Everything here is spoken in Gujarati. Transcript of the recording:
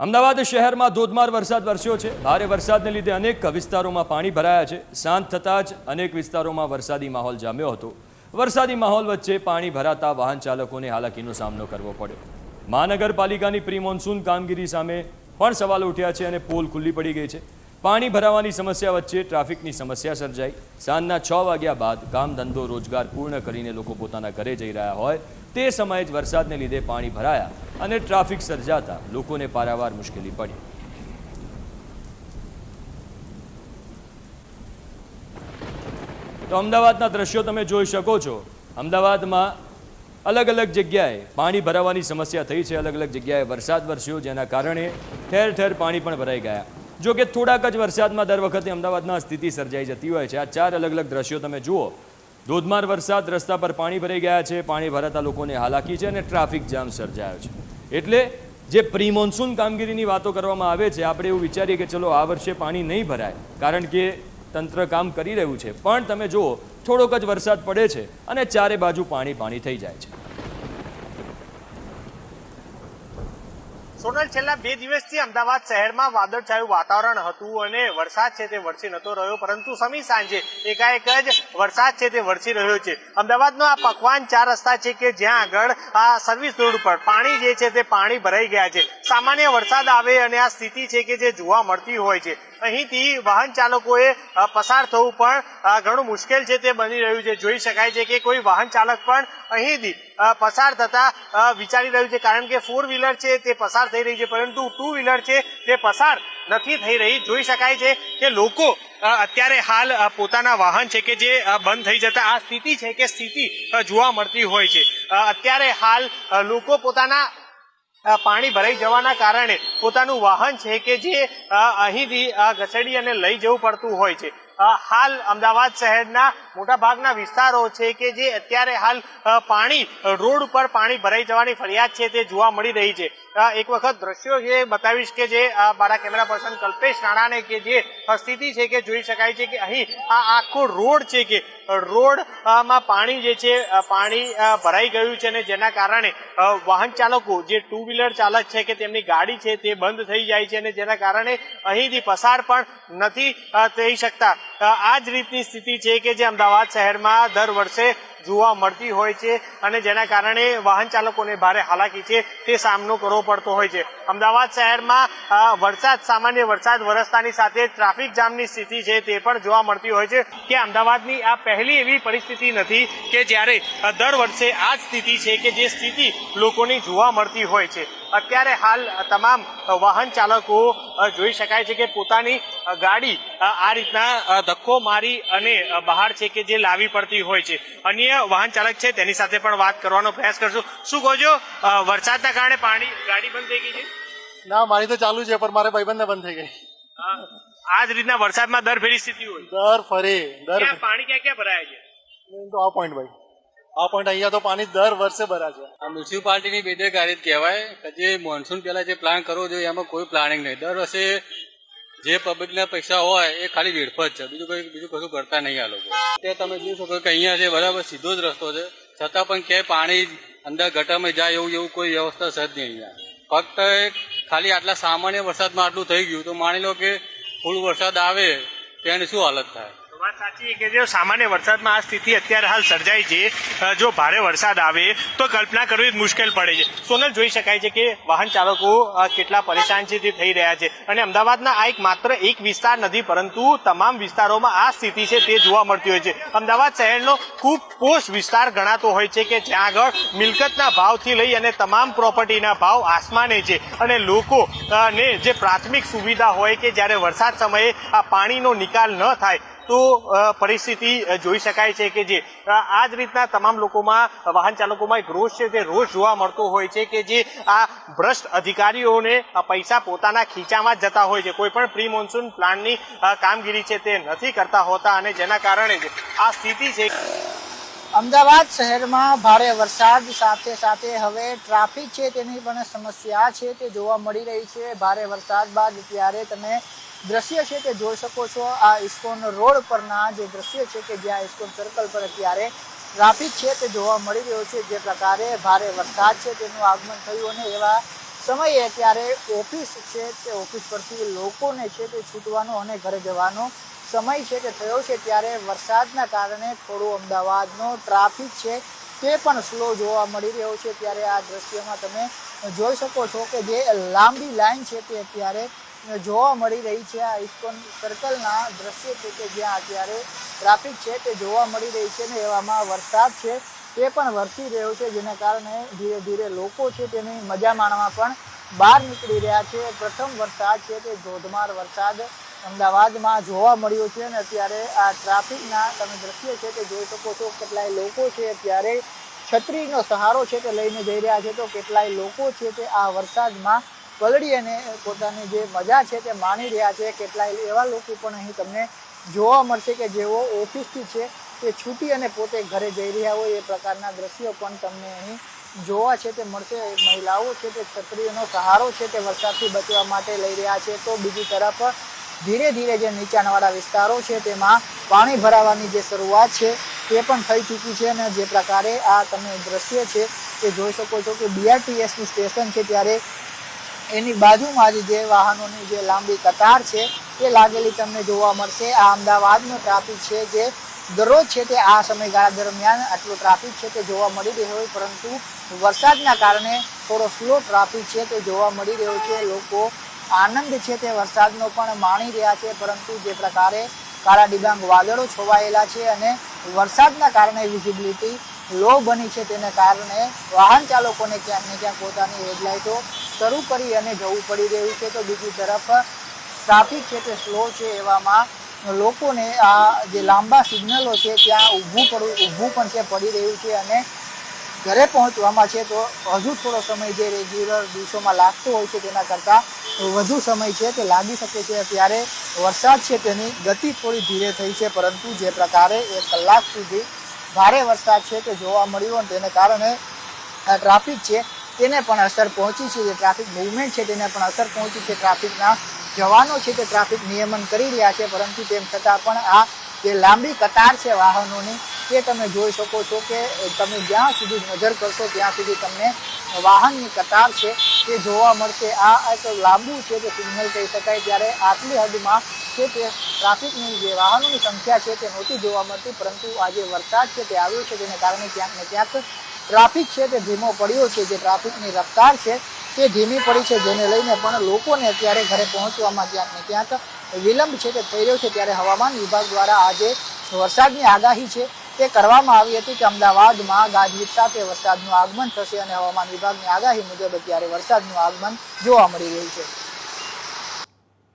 અમદાવાદ શહેરમાં ધોધમાર વરસાદ વરસ્યો છે। ભારે વરસાદને લીધે અનેક વિસ્તારોમાં પાણી ભરાયા છે। સાંજ થતાં જ અનેક વિસ્તારોમાં વરસાદી માહોલ જામ્યો હતો। વરસાદી માહોલ વચ્ચે પાણી ભરાતા વાહન ચાલકોને હાલાકીનો સામનો કરવો પડ્યો। મહાનગરપાલિકાની પ્રી મોન્સૂન કામગીરી સામે પણ સવાલો ઉઠ્યા છે અને પોલ ખુલ્લી પડી ગઈ છે। પાણી ભરાવાની સમસ્યા વચ્ચે ટ્રાફિકની સમસ્યા સર્જાઈ। સાંજના 6 વાગ્યા બાદ કામ ધંધો રોજગાર પૂર્ણ કરીને લોકો પોતાના ઘરે જઈ રહ્યા હોય તે સમયે જ વરસાદને લીધે પાણી ભરાયા અને ટ્રાફિક સર્જાતા લોકોને પારાવાર મુશ્કેલી પડી। તો અમદાવાદના દ્રશ્યો તમે જોઈ શકો છો। અમદાવાદમાં अलग अलग जग्याए पानी भरावानी समस्या थई छे। अलग अलग जग्याए वरसाद वरस्यो जेना कारणे ठेर ठेर पाणी पण भराई गया। जो कि थोड़ाक ज वरसादमां दर वखते अमदावादमां स्थिति सर्जाई जती होय छे। आ 4 अलग अलग दृश्यो तमे जुओ। धोधमार वरसाद, रस्ता पर पाणी भराई गया है, पाणी भराता लोकोने हालाकी है और ट्राफिक जाम सर्जायो छे। एटले जे प्री मोन्सून कामगीरीनी वातो करवामां आवे छे, आपणे एवुं विचारीए के चलो आ वर्षे पाणी नहीं भराय कारण के तंत्र काम करी रह्युं छे, पण तमे जुओ थोड़ोक ज वरसाद पड़े छे अने चारे बाजू पाणी पाणी थई जाय छे। सोनल, छेल्ला 2 દિવસથી અમદાવાદ શહેરમાં વાદળછાયું વાતાવરણ હતું અને વરસાદ છે તે વરસી નતો રહ્યો, પરંતુ સમી સાંજે એકાએક જ વરસાદ છે તે વરસી રહ્યો છે। અમદાવાદનો આ પકવાન 4 રસ્તા છે કે જ્યાં આગળ આ સર્વિસ રોડ પર પાણી જે છે તે પાણી ભરાઈ ગયા છે। સામાન્ય વરસાદ આવે અને આ સ્થિતિ છે કે જે જોવા મળતી હોય છે। અહીંથી વાહન ચાલકોએ પસાર થવું પણ ઘણું મુશ્કેલ છે તે બની રહ્યું છે। જોઈ શકાય છે કે કોઈ વાહન ચાલક પણ અહીંથી પસાર થતા વિચારી રહ્યું છે, કારણ કે 4 વ્હીલર છે તે પસાર થઈ રહી છે, પરંતુ 2 વ્હીલર છે તે પસાર નથી થઈ રહી। જોઈ શકાય છે કે લોકો અત્યારે હાલ પોતાના વાહન છે કે જે બંધ થઈ જતા આ સ્થિતિ છે કે સ્થિતિ જોવા મળતી હોય છે। અત્યારે હાલ લોકો પોતાના પાણી ભરાઈ જવાના કારણે પોતાનું વાહન છે કે જે અહીંથી ઘસેડી અને લઈ જવું પડતું હોય છે। હાલ અમદાવાદ શહેરના મોટા ભાગના વિસ્તારો છે કે જે અત્યારે હાલ પાણી રોડ ઉપર પાણી ભરાઈ જવાની ફરિયાદ છે તે જોવા મળી રહી છે। એક વખત દ્રશ્યો જે બતાવીશ કે જે મારા કેમેરા પર્સન કલ્પેશ રાણાને કે જે સ્થિતિ છે કે જોઈ શકાય છે કે અહીં આ આખો રોડ છે કે રોડમાં પાણી જે છે પાણી ભરાઈ ગયું છે અને જેના કારણે વાહન ચાલકો જે 2 વ્હીલર ચાલક છે કે તેમની ગાડી છે તે બંધ થઈ જાય છે અને જેના કારણે અહીંથી પસાર પણ નથી થઈ શકતા। આ જ રીતની સ્થિતિ છે કે જે અમદાવાદ શહેરમાં દર વર્ષે જોવા મળતી હોય છે અને જેના કારણે વાહન ચાલકોને ભારે હાલાકી છે તે સામનો કરવો પડતો હોય છે। અમદાવાદ શહેરમાં વરસાદ સામાન્ય વરસાદ વરસતાની સાથે ટ્રાફિક જામની સ્થિતિ છે તે પણ જોવા મળતી હોય છે કે અમદાવાદની આ પહેલી એવી પરિસ્થિતિ નથી કે જ્યારે દર વર્ષે આ સ્થિતિ છે કે જે સ્થિતિ લોકોની જોવા મળતી હોય છે। અત્યારે હાલ તમામ વાહન ચાલકો જોઈ શકાય છે કે પોતાની ગાડી આ રીતના ધક્કો મારી અને બહાર છે કે જે લાવી પડતી હોય છે। અન્ય વાહન ચાલક છે તેની સાથે પણ વાત કરવાનો પ્રયાસ કરશું। શું કહો છો, વરસાદના કારણે પાણી ગાડી બંધ થઈ ગઈ છે? ના, મારી તો ચાલુ છે પણ મારે ભાઈબંધને બંધ થઈ ગઈ। આ જ રીતના વરસાદમાં દર ફેરી સ્થિતિ હોય? પાણી ક્યાં ક્યાં ભરાય છે? તો આ પોઈન્ટ ભાઈ, આ પોઈન્ટ અહીંયા તો પાણી દર વર્ષે ભરાય છે। આ મ્યુનિસિપાલિટીની બેદરકારી જ કહેવાય કે જે મોન્સૂન પહેલા જે પ્લાન કરવો જોઈએ એમાં કોઈ પ્લાનિંગ નહીં। દર વર્ષે જે પબ્લિકના પૈસા હોય એ ખાલી વેડફત છે, બીજું કશું કરતા નહીં આ લોકો। તે તમે જોઈ શકો કે અહીંયા છે બરાબર સીધો જ રસ્તો છે, છતાં પણ ક્યાંય પાણી અંદર ગટરમાં જાય એવું કોઈ વ્યવસ્થા છે જ નહીં અહીંયા। ફક્ત ખાલી આટલા સામાન્ય વરસાદમાં આટલું થઈ ગયું તો માની લો કે ફૂલ વરસાદ આવે તેની શું હાલત થાય? વાત સાચી કે જો સામાન્ય વરસાદમાં આ સ્થિતિ અત્યારે હાલ સર્જાઈ છે, જો ભારે વરસાદ આવે તો કલ્પના કરવી મુશ્કેલ પડે છે। સોનલ, જોઈ શકાય છે કે વાહન ચાલકો કેટલા પરેશાન છે તે થઈ રહ્યા છે અને અમદાવાદના આ માત્ર એક વિસ્તાર નથી, પરંતુ તમામ વિસ્તારોમાં આ સ્થિતિ છે તે જોવા મળતી હોય છે। અમદાવાદ શહેરનો ખૂબ પોશ વિસ્તાર ગણાતો હોય છે કે જ્યાં આગળ મિલકતના ભાવથી લઈ અને તમામ પ્રોપર્ટીના ભાવ આસમાને છે અને લોકોને જે પ્રાથમિક સુવિધા હોય કે જ્યારે વરસાદ સમયે આ પાણીનો નિકાલ ન થાય તો પરિસ્થિતિ જોઈ શકાય છે કે જે આ જ રીતના તમામ લોકોમાં વાહન ચાલકોમાં એક રોષ છે તે રોષ જોવા મળતો હોય છે કે જે આ ભ્રષ્ટ અધિકારીઓને પૈસા પોતાના ખીચામાં જ જતા હોય છે, કોઈ પણ પ્રી મોન્સૂન પ્લાનની કામગીરી છે તે નથી કરતા હોતા અને જેના કારણે જ આ સ્થિતિ છે। અમદાવાદ શહેરમાં ભારે વરસાદ સાથે સાથે હવે ટ્રાફિક છે તેની પણ સમસ્યા છે તે જોવા મળી રહી છે। ભારે વરસાદ બાદ ત્યારે તમે દ્રશ્ય છે તે જોઈ શકો છો। આ ઇસ્કોન રોડ પરના જે દ્રશ્ય છે કે જ્યાં ઇસ્કોન સર્કલ પર અત્યારે ટ્રાફિક છે તે જોવા મળી રહ્યો છે। જે પ્રકારે ભારે વરસાદ છે તેનું આગમન થયું અને એવા સમયે ત્યારે ઓફિસ છે તે ઓફિસ પરથી લોકોને છે તે છૂટવાનો અને ઘરે જવાનો સમય છે તે થયો છે, ત્યારે વરસાદના કારણે થોડું અમદાવાદનો ટ્રાફિક છે તે પણ સ્લો જોવા મળી રહ્યો છે। ત્યારે આ દ્રશ્યમાં તમે જોઈ શકો છો કે જે લાંબી લાઈન છે તે અત્યારે જોવા મળી રહી છે। આ ઇસ્કોન સર્કલના દ્રશ્ય છે કે જ્યાં અત્યારે ટ્રાફિક છે તે જોવા મળી રહી છે ને એવામાં વરસાદ છે તે પણ વરસી રહ્યો છે, જેના કારણે ધીરે ધીરે લોકો છે તેની મજા માણવા પણ બહાર નીકળી રહ્યા છે। પ્રથમ વરસાદ છે તે ધોધમાર વરસાદ અમદાવાદમાં જોવા મળ્યો છે અને અત્યારે આ ટ્રાફિકના તમે દ્રશ્ય છે તે જોઈ શકો છો। કેટલાય લોકો છે અત્યારે છત્રીનો સહારો છે તે લઈને જઈ રહ્યા છે, તો કેટલાય લોકો છે તે આ વરસાદમાં પલળી અને પોતાની જે મજા છે તે માણી રહ્યા છે। કેટલાય એવા લોકો પણ અહીં તમને જોવા મળશે કે જેઓ ઓફિસથી છે તે છૂટી અને પોતે ઘરે જઈ રહ્યા હોય એ પ્રકારના દ્રશ્યો પણ તમને અહીં જોવા છે તે મળશે। મહિલાઓ છે તે છત્રીનો સહારો છે તે વરસાદથી બચવા માટે લઈ રહ્યા છે, તો બીજી તરફ ધીરે ધીરે જે નીચાણવાળા વિસ્તારો છે તેમાં પાણી ભરાવાની જે શરૂઆત છે તે પણ થઈ ચૂકી છે। અને જે પ્રકારે આ તમે દ્રશ્ય છે તે જોઈ શકો છો કે BRTSનું સ્ટેશન છે ત્યારે એની બાજુમાં જ જે વાહનોની જે લાંબી કતાર છે તે લાગેલી તમને જોવા મળશે। આ અમદાવાદનો ટ્રાફિક છે જે દરરોજ છે તે આ સમયગાળા દરમિયાન આટલો ટ્રાફિક છે તે જોવા મળી રહ્યો હોય, પરંતુ વરસાદના કારણે થોડો સ્લો ટ્રાફિક છે તે જોવા મળી રહ્યો છે। લોકો આનંદ છે તે વરસાદનો પણ માણી રહ્યા છે, પરંતુ જે પ્રકારે કાળા ડિબાંગ વાદળો છવાયેલા છે અને વરસાદના કારણે વિઝિબિલિટી લો બની છે, તેને કારણે વાહન ચાલકોને ક્યાંક ને ક્યાંક પોતાની હેડલાઇટો શરૂ કરી અને જવું પડી રહ્યું છે। તો બીજી તરફ ટ્રાફિક છે તે સ્લો છે, એવામાં લોકોને આ જે લાંબા સિગ્નલો છે ત્યાં ઊભું પણ છે પડી રહ્યું છે અને ઘરે પહોંચવામાં છે તો હજુ થોડો સમય જે રેગ્યુલર દિવસોમાં લાગતો હોય છે તેના કરતાં વધુ સમય છે તે લાગી શકે છે। ત્યારે વરસાદ છે તેની ગતિ થોડી ધીરે થઈ છે, પરંતુ જે પ્રકારે 1 કલાક સુધી ભારે વરસાદ છે તે જોવા મળ્યો અને તેને કારણે ટ્રાફિક છે તેને પણ અસર પહોંચી છે, જે ટ્રાફિક મૂવમેન્ટ છે તેને પણ અસર પહોંચી છે। ટ્રાફિકના જવાનો છે તે ટ્રાફિક નિયમન કરી રહ્યા છે, પરંતુ તેમ છતાં પણ આ જે લાંબી કતાર છે વાહનોની તે તમે જોઈ શકો છો કે તમે જ્યાં સુધી નજર કરશો ત્યાં સુધી તમને વાહનની કતાર છે તે જોવા મળશે। આ એક લાંબુ છે તે સિગ્નલ કહી શકાય, ત્યારે આટલી હદમાં છે તે ટ્રાફિકની જે વાહનોની સંખ્યા છે તે નહોતી જોવા મળતી, પરંતુ આજે વરસાદ છે તે આવ્યો છે તેને કારણે ક્યાંક ને ક્યાંક ટ્રાફિક છે તે ધીમો પડ્યો છે। જે ટ્રાફિકની રફતાર છે તે ધીમી પડી છે, જેને લઈને પણ લોકોને અત્યારે ઘરે પહોંચવામાં ક્યાંક ને ક્યાંક વિલંબ છે તે થઈ રહ્યો છે। ત્યારે હવામાન વિભાગ દ્વારા આજે વરસાદની આગાહી છે તે કરવામાં આવી હતી કે અમદાવાદમાં ગાજવીજ સાથે વરસાદનું આગમન થશે અને હવામાન વિભાગની આગાહી મુજબ અત્યારે વરસાદનું આગમન જોવા મળી રહ્યું છે।